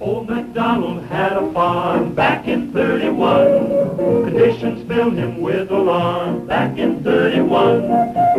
Old MacDonald had a farm back in 31. Conditions filled him with alarm back in 31.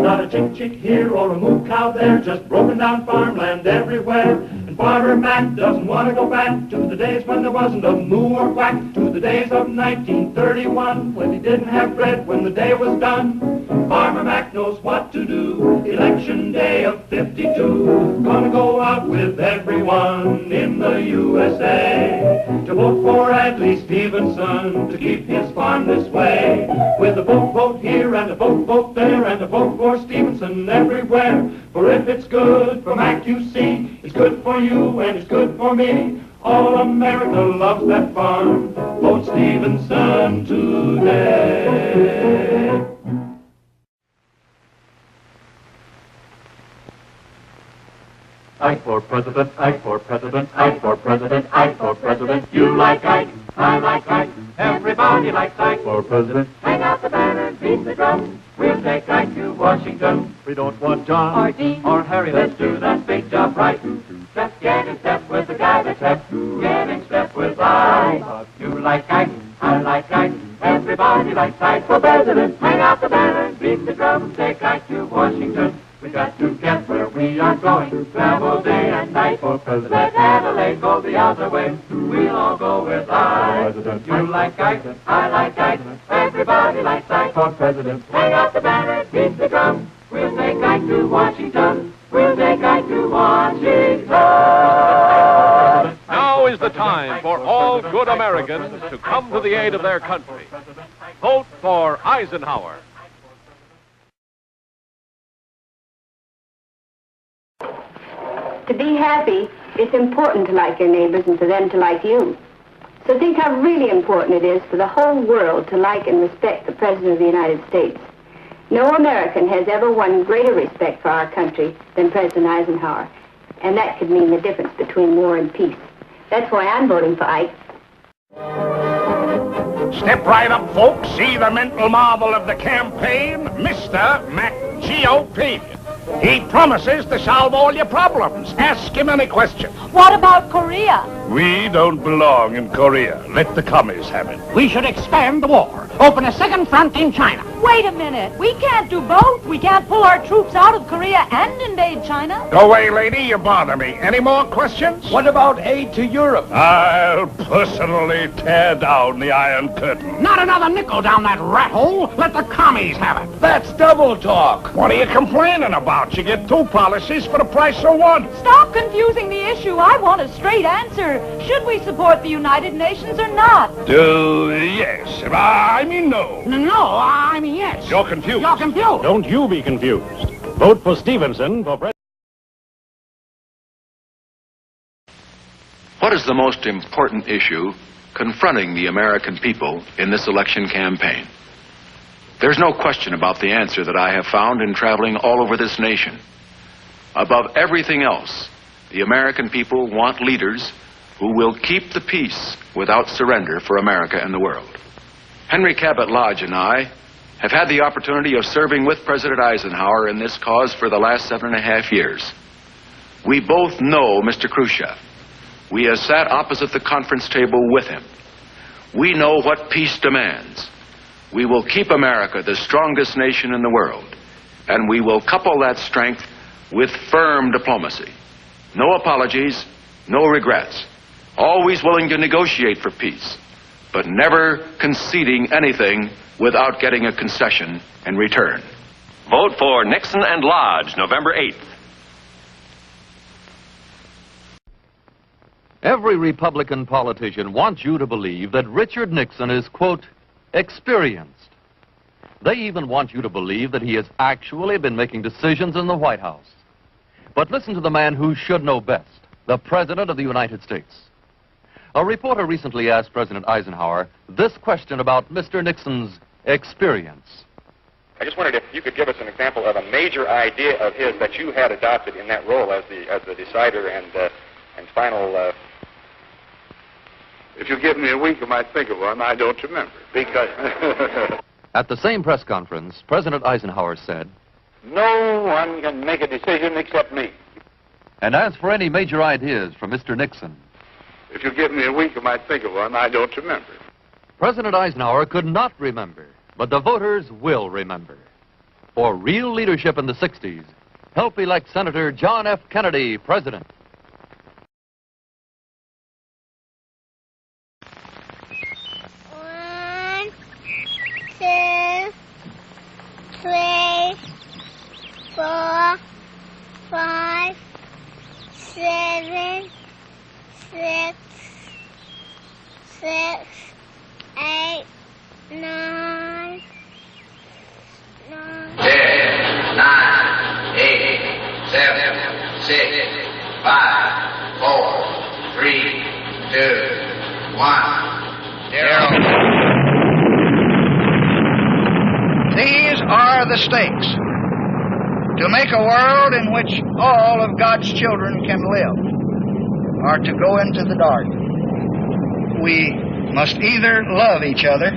Not a chick here or a moo cow there, just broken down farmland everywhere. And Farmer Mac doesn't want to go back to the days when there wasn't a moo or quack, to the days of 1931 when he didn't have bread when the day was done. Farmer Mac knows what to do. Election day of 52, gonna go out with everyone in the USA to vote for Adlai Stevenson to keep his farm this way. With a vote here and a vote there and a vote for Stevenson everywhere. For if it's good for Mac, you see, it's good for you and it's good for me. All America loves that farm. Vote Stevenson today. Ike for president, Ike for president, Ike for president, Ike for president. You like Ike, I like Ike, everybody likes Ike for president. Hang out the banner, beat the drum, we'll take Ike to Washington. We don't want John or Dean or Harry. Let's do that big job right. Just get in step with the guy that's hep. Get in step with Ike. You like Ike, I like Ike, everybody likes Ike for president. Hang out the banner, beat the drum, take Ike to Washington. We got to get where we are going, travel day and night for president. Let Adelaide go the other way, we'll all go with Ike. You like Ike, I like Ike, everybody likes Ike for president. Hang out the banner, beat the drum, we'll take Ike to Washington. We'll take Ike to Washington. Now is the time for all good Americans to come to the aid of their country. Vote for Eisenhower. To be happy, it's important to like your neighbors and for them to like you. So think how really important it is for the whole world to like and respect the President of the United States. No American has ever won greater respect for our country than President Eisenhower. And that could mean the difference between war and peace. That's why I'm voting for Ike. Step right up, folks. See the mental marvel of the campaign, Mr. Mac GOP. He promises to solve all your problems. Ask him any question. What about Korea? We don't belong in Korea. Let the commies have it. We should expand the war. Open a second front in China. Wait a minute. We can't do both. We can't pull our troops out of Korea and invade China. Go away, lady. You bother me. Any more questions? What about aid to Europe? I'll personally tear down the Iron Curtain. Not another nickel down that rat hole. Let the commies have it. That's double talk. What are you complaining about? You get two policies for the price of one. Stop confusing the issue. I want a straight answer. Should we support the United Nations or not? Yes. I mean no. No, I mean yes. You're confused. You're confused. Don't you be confused. Vote for Stevenson for president. What is the most important issue confronting the American people in this election campaign? There's no question about the answer that I have found in traveling all over this nation. Above everything else, the American people want leaders who will keep the peace without surrender for America and the world. Henry Cabot Lodge and I have had the opportunity of serving with President Eisenhower in this cause for the last 7.5 years. We both know Mr. Khrushchev. We have sat opposite the conference table with him. We know what peace demands. We will keep America the strongest nation in the world, and we will couple that strength with firm diplomacy. No apologies, no regrets. Always willing to negotiate for peace, but never conceding anything without getting a concession in return. Vote for Nixon and Lodge, November 8th. Every Republican politician wants you to believe that Richard Nixon is, quote, experienced. They even want you to believe that he has actually been making decisions in the White House. But listen to the man who should know best, the President of the United States. A reporter recently asked President Eisenhower this question about Mr. Nixon's experience. I just wondered if you could give us an example of a major idea of his that you had adopted in that role as the decider and final. If you give me a week, I might think of one. I don't remember. Because At the same press conference, President Eisenhower said, no one can make a decision except me. And as for any major ideas from Mr. Nixon, If you give me a week, I might think of one. I don't remember. President Eisenhower could not remember, but the voters will remember. For real leadership in the 60s, help elect Senator John F. Kennedy president. One, two, three, 4, 5, 7, 6, 8, 9, 10, 9, 8, 7, 6, 5, 4, 3, 2, 1, 0. These are the stakes. To make a world in which all of God's children can live, or to go into the dark. We must either love each other,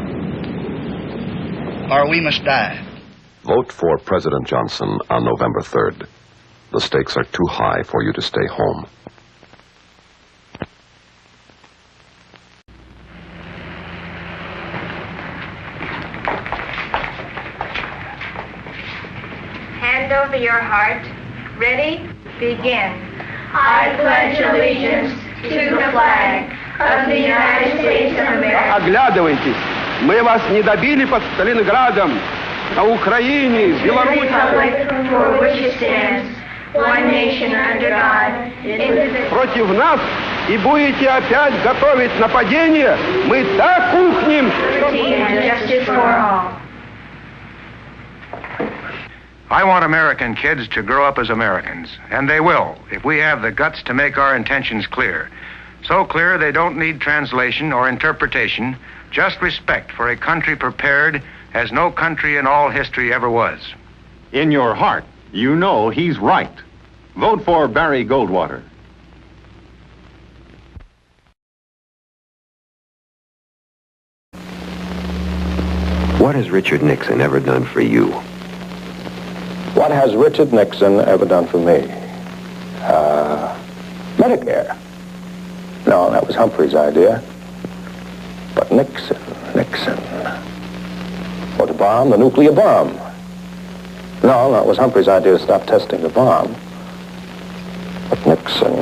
or we must die. Vote for President Johnson on November 3rd. The stakes are too high for you to stay home. Hand over your heart. Ready? Begin. I pledge allegiance to the flag of the United States of America. Оглядывайтесь, мы вас не добили под Сталинградом, на Украине, в Беларуси. For which it stands, one nation under God, indivisible. Против нас и будете опять готовить нападение, мы так ухнем. Justice for all. I want American kids to grow up as Americans, and they will, if we have the guts to make our intentions clear. So clear they don't need translation or interpretation, just respect for a country prepared as no country in all history ever was. In your heart, you know he's right. Vote for Barry Goldwater. What has Richard Nixon ever done for you? What has Richard Nixon ever done for me? Medicare. No, that was Humphrey's idea. But Nixon. Or the bomb, the nuclear bomb. No, that was Humphrey's idea to stop testing the bomb. But Nixon.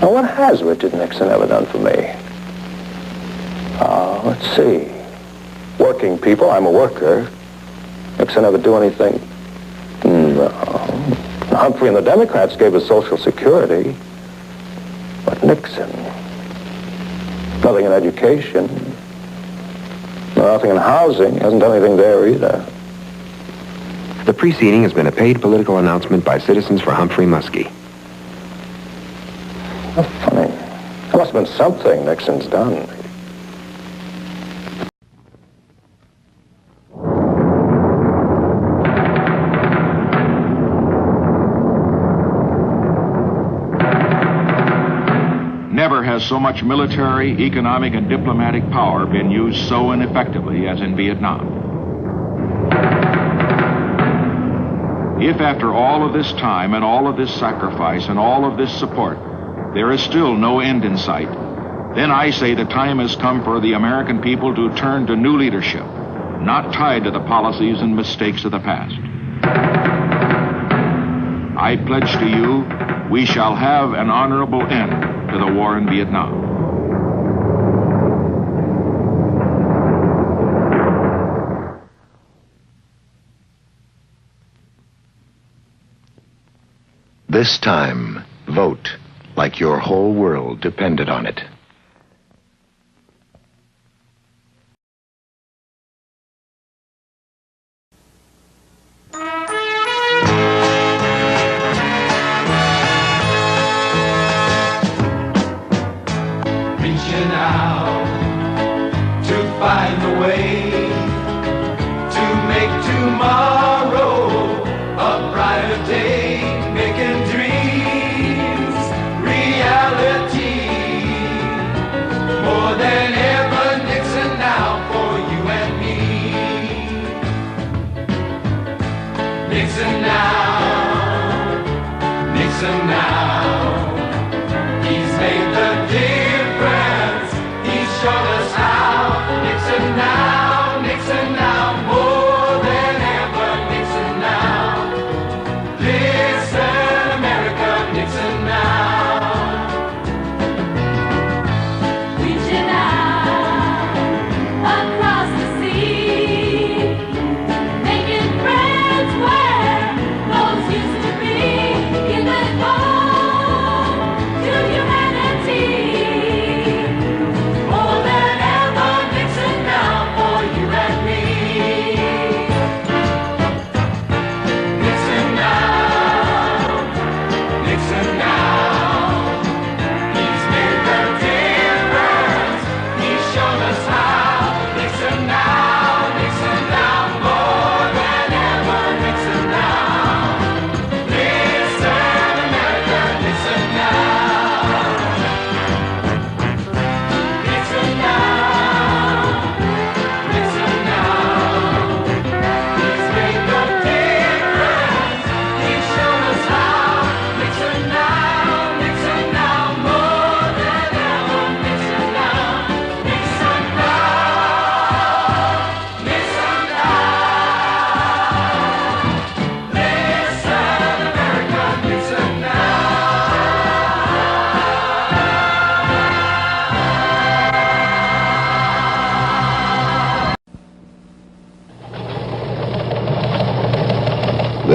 Now, what has Richard Nixon ever done for me? Let's see. Working people, I'm a worker. Nixon ever do anything? No. Humphrey and the Democrats gave us Social Security. But Nixon, nothing in education, nothing in housing, hasn't done anything there either. The preceding has been a paid political announcement by Citizens for Humphrey Muskie. How funny. There must have been something Nixon's done. Never has so much military, economic, and diplomatic power been used so ineffectively as in Vietnam. If after all of this time and all of this sacrifice and all of this support, there is still no end in sight, then I say the time has come for the American people to turn to new leadership, not tied to the policies and mistakes of the past. I pledge to you, we shall have an honorable end to the war in Vietnam. This time, vote like your whole world depended on it. Reaching out to find a way to make tomorrow a brighter day, making dreams reality.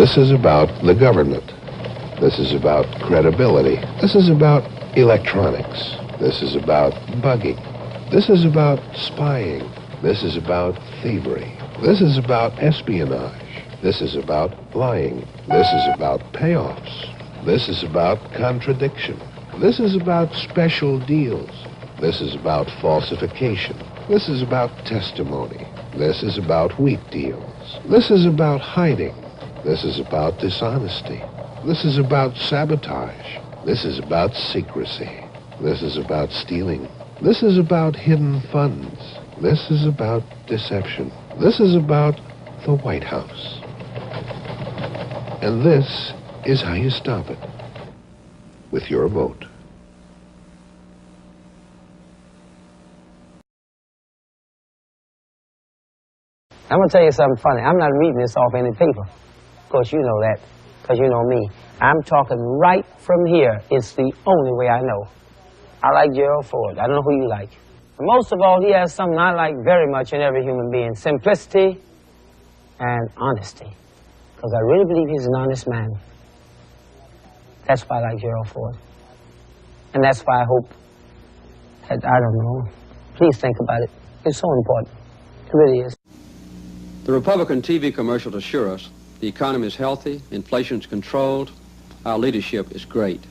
This is about the government. This is about credibility. This is about electronics. This is about bugging. This is about spying. This is about thievery. This is about espionage. This is about lying. This is about payoffs. This is about contradiction. This is about special deals. This is about falsification. This is about testimony. This is about wheat deals. This is about hiding. This is about dishonesty. This is about sabotage. This is about secrecy. This is about stealing. This is about hidden funds. This is about deception. This is about the White House. And this is how you stop it. With your vote. I'm going to tell you something funny. I'm not reading this off any paper. Of course, you know that, because you know me. I'm talking right from here. It's the only way I know. I like Gerald Ford. I don't know who you like. Most of all, he has something I like very much in every human being. Simplicity and honesty. Because I really believe he's an honest man. That's why I like Gerald Ford. And that's why I hope that, I don't know, please think about it. It's so important. It really is. The Republican TV commercials assure us the economy is healthy, inflation's controlled, our leadership is great.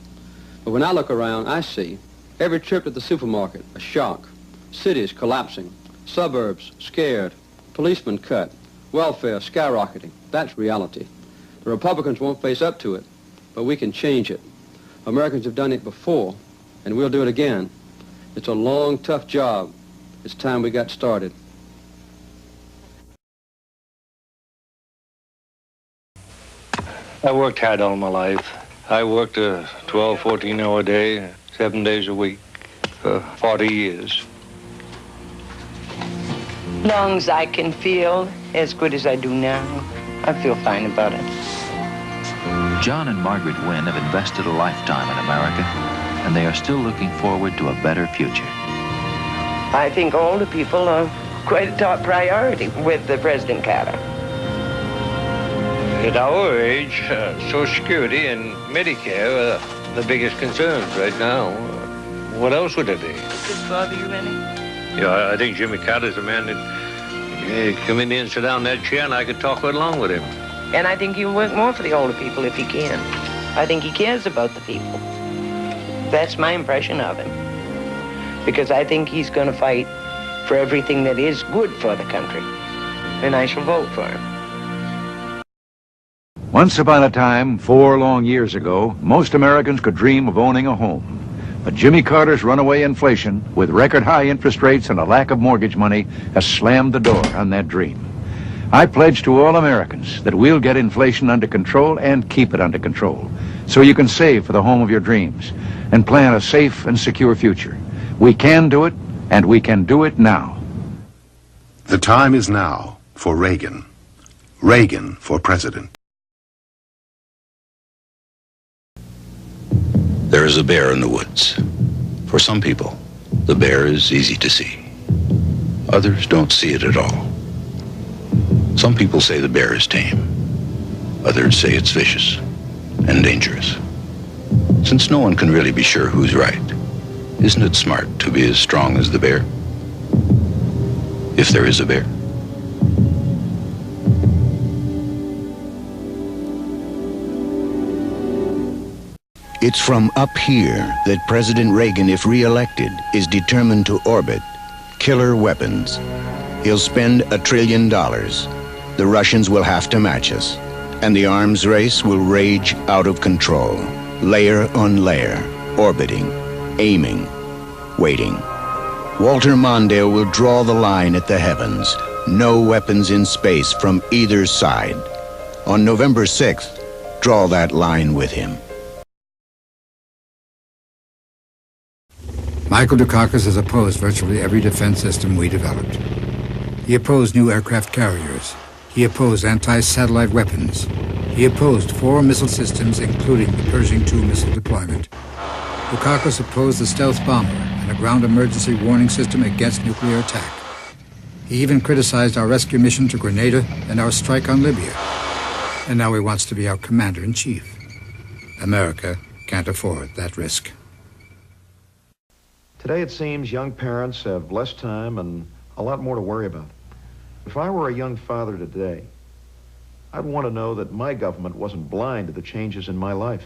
But when I look around, I see every trip to the supermarket a shock, cities collapsing, suburbs scared, policemen cut, welfare skyrocketing. That's reality. The Republicans won't face up to it, but we can change it. Americans have done it before, and we'll do it again. It's a long, tough job. It's time we got started. I worked hard all my life. I worked a 12, 14-hour day, 7 days a week, for 40 years. Long as I can feel as good as I do now, I feel fine about it. John and Margaret Wynne have invested a lifetime in America, and they are still looking forward to a better future. I think older people are quite a top priority with the President Carter. At our age, Social Security and Medicare are the biggest concerns right now. What else would it be? Does this bother you any? Yeah, I think Jimmy Carter's a man that come in here and sit down in that chair and I could talk right along with him. And I think he'll work more for the older people if he can. I think he cares about the people. That's my impression of him. Because I think he's going to fight for everything that is good for the country. And I shall vote for him. Once upon a time, 4 long years ago, most Americans could dream of owning a home. But Jimmy Carter's runaway inflation, with record-high interest rates and a lack of mortgage money, has slammed the door on that dream. I pledge to all Americans that we'll get inflation under control and keep it under control, so you can save for the home of your dreams and plan a safe and secure future. We can do it, and we can do it now. The time is now for Reagan. Reagan for president. There is a bear in the woods. For some people, the bear is easy to see. Others don't see it at all. Some people say the bear is tame. Others say it's vicious and dangerous. Since no one can really be sure who's right, isn't it smart to be as strong as the bear? If there is a bear. It's from up here that President Reagan, if re-elected, is determined to orbit killer weapons. He'll spend $1 trillion. The Russians will have to match us, and the arms race will rage out of control. Layer on layer, orbiting, aiming, waiting. Walter Mondale will draw the line at the heavens. No weapons in space from either side. On November 6th, draw that line with him. Michael Dukakis has opposed virtually every defense system we developed. He opposed new aircraft carriers. He opposed anti-satellite weapons. He opposed 4 missile systems, including the Pershing II missile deployment. Dukakis opposed the stealth bomber and a ground emergency warning system against nuclear attack. He even criticized our rescue mission to Grenada and our strike on Libya. And now he wants to be our commander-in-chief. America can't afford that risk. Today it seems young parents have less time and a lot more to worry about. If I were a young father today, I'd want to know that my government wasn't blind to the changes in my life.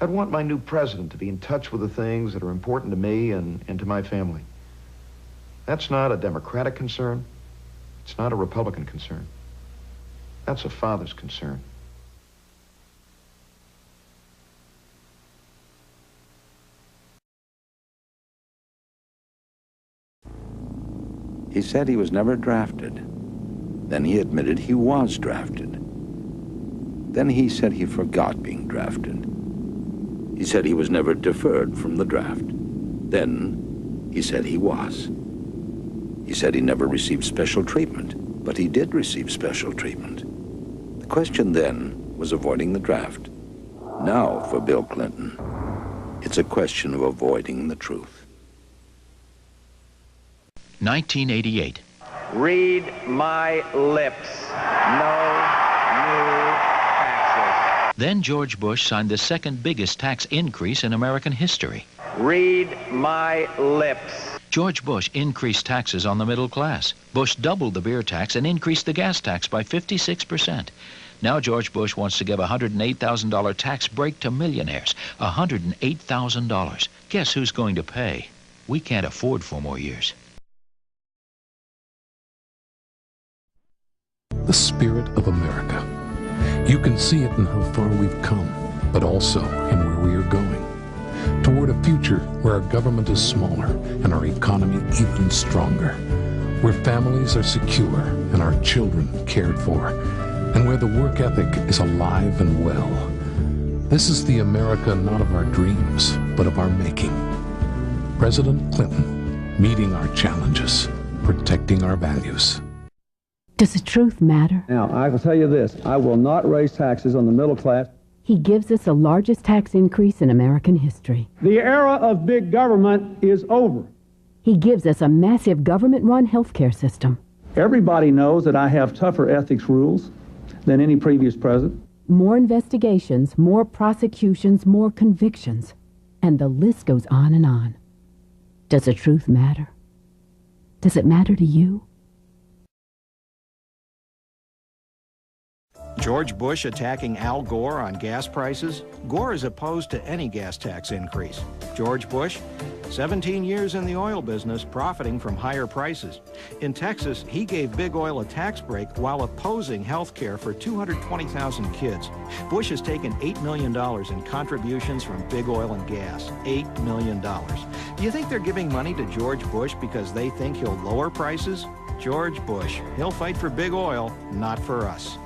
I'd want my new president to be in touch with the things that are important to me and to my family. That's not a Democratic concern. It's not a Republican concern. That's a father's concern. He said he was never drafted. Then he admitted he was drafted. Then he said he forgot being drafted. He said he was never deferred from the draft. Then he said he was. He said he never received special treatment, but he did receive special treatment. The question then was avoiding the draft. Now, for Bill Clinton, it's a question of avoiding the truth. 1988. Read my lips. No new taxes. Then George Bush signed the second biggest tax increase in American history. Read my lips. George Bush increased taxes on the middle class. Bush doubled the beer tax and increased the gas tax by 56%. Now George Bush wants to give a $108,000 tax break to millionaires. $108,000. Guess who's going to pay? We can't afford 4 more years. The spirit of America. You can see it in how far we've come, but also in where we are going. Toward a future where our government is smaller and our economy even stronger. Where families are secure and our children cared for. And where the work ethic is alive and well. This is the America not of our dreams, but of our making. President Clinton, meeting our challenges, protecting our values. Does the truth matter? Now, I will tell you this. I will not raise taxes on the middle class. He gives us the largest tax increase in American history. The era of big government is over. He gives us a massive government-run healthcare system. Everybody knows that I have tougher ethics rules than any previous president. More investigations, more prosecutions, more convictions. And the list goes on and on. Does the truth matter? Does it matter to you? George Bush attacking Al Gore on gas prices? Gore is opposed to any gas tax increase. George Bush, 17 years in the oil business, profiting from higher prices. In Texas, he gave big oil a tax break while opposing health care for 220,000 kids. Bush has taken $8 million in contributions from big oil and gas. $8 million. Do you think they're giving money to George Bush because they think he'll lower prices? George Bush, he'll fight for big oil, not for us.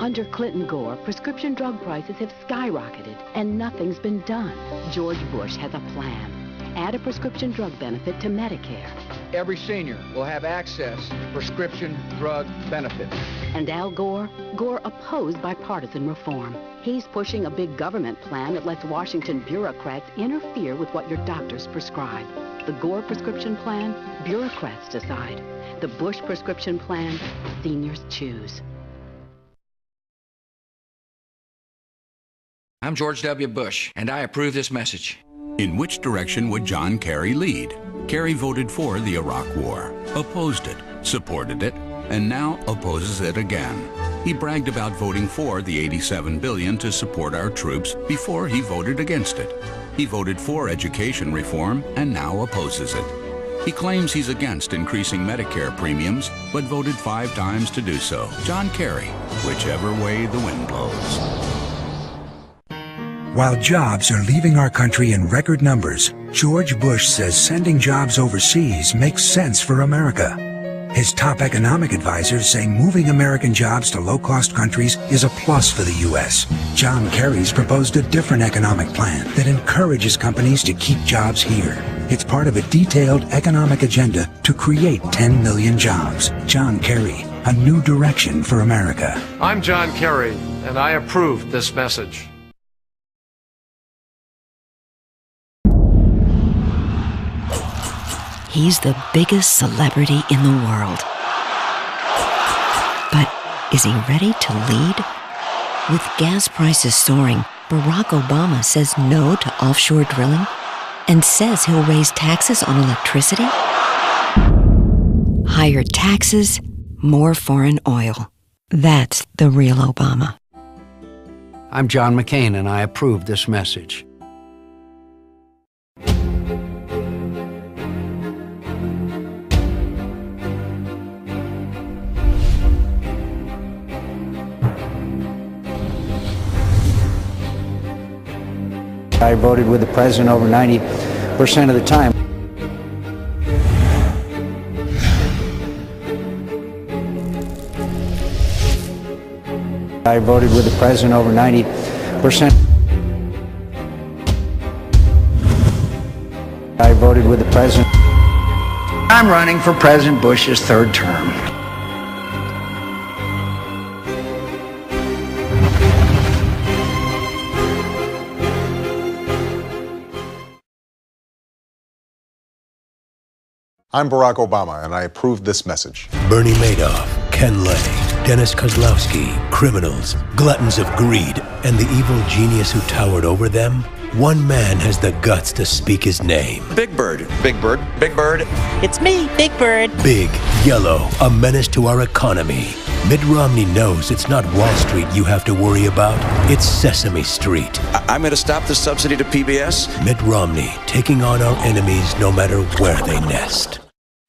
Under Clinton-Gore, prescription drug prices have skyrocketed, and nothing's been done. George Bush has a plan. Add a prescription drug benefit to Medicare. Every senior will have access to prescription drug benefits. And Al Gore? Gore opposed bipartisan reform. He's pushing a big government plan that lets Washington bureaucrats interfere with what your doctors prescribe. The Gore prescription plan, bureaucrats decide. The Bush prescription plan, seniors choose. I'm George W. Bush, and I approve this message. In which direction would John Kerry lead? Kerry voted for the Iraq War, opposed it, supported it, and now opposes it again. He bragged about voting for the $87 billion to support our troops before he voted against it. He voted for education reform and now opposes it. He claims he's against increasing Medicare premiums, but voted 5 times to do so. John Kerry, whichever way the wind blows. While jobs are leaving our country in record numbers, George Bush says sending jobs overseas makes sense for America. His top economic advisors say moving American jobs to low-cost countries is a plus for the U.S. John Kerry's proposed a different economic plan that encourages companies to keep jobs here. It's part of a detailed economic agenda to create 10 million jobs. John Kerry, a new direction for America. I'm John Kerry, and I approve this message. He's the biggest celebrity in the world. But Is he ready to lead? With gas prices soaring, Barack Obama says no to offshore drilling and says he'll raise taxes on electricity. Higher taxes, more foreign oil. That's the real Obama. I'm John McCain, and I approve this message. I voted with the president over 90% of the time. I voted with the president over 90%. I voted with the president. I'm running for President Bush's third term. I'm Barack Obama, and I approve this message. Bernie Madoff, Ken Lay, Dennis Kozlowski, criminals, gluttons of greed, and the evil genius who towered over them, one man has the guts to speak his name. Big Bird. Big Bird. Big Bird. It's me, Big Bird. Big, yellow, a menace to our economy. Mitt Romney knows it's not Wall Street you have to worry about, it's Sesame Street. I'm going to stop the subsidy to PBS. Mitt Romney, taking on our enemies no matter where they nest.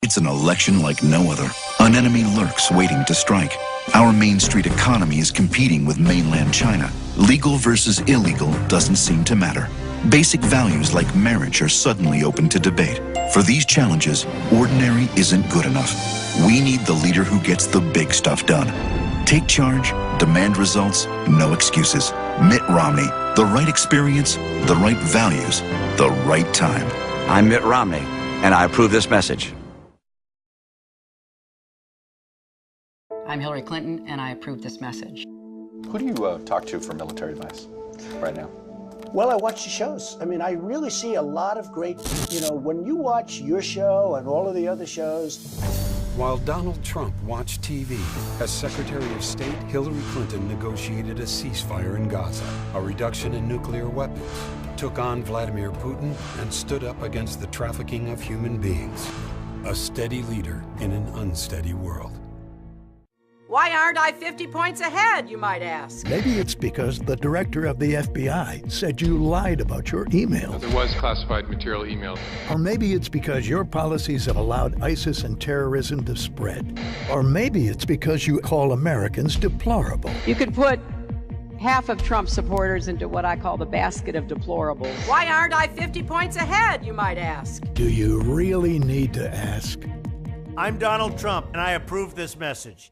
It's an election like no other. An enemy lurks waiting to strike. Our Main Street economy is competing with mainland China. Legal versus illegal doesn't seem to matter. Basic values like marriage are suddenly open to debate. For these challenges, ordinary isn't good enough. We need the leader who gets the big stuff done. Take charge, demand results, no excuses. Mitt Romney, the right experience, the right values, the right time. I'm Mitt Romney, and I approve this message. I'm Hillary Clinton, and I approve this message. Who do you talk to for military advice right now? Well, I watch the shows. I mean, I really see a lot of great, when you watch your show and all of the other shows. While Donald Trump watched TV, as Secretary of State, Hillary Clinton negotiated a ceasefire in Gaza, a reduction in nuclear weapons, took on Vladimir Putin, and stood up against the trafficking of human beings. A steady leader in an unsteady world. Why aren't I 50 points ahead, you might ask? Maybe it's because the director of the FBI said you lied about your email. There was classified material emailed. Or maybe it's because your policies have allowed ISIS and terrorism to spread. Or maybe it's because you call Americans deplorable. You could put half of Trump supporters into what I call the basket of deplorables. Why aren't I 50 points ahead, you might ask? Do you really need to ask? I'm Donald Trump, and I approve this message.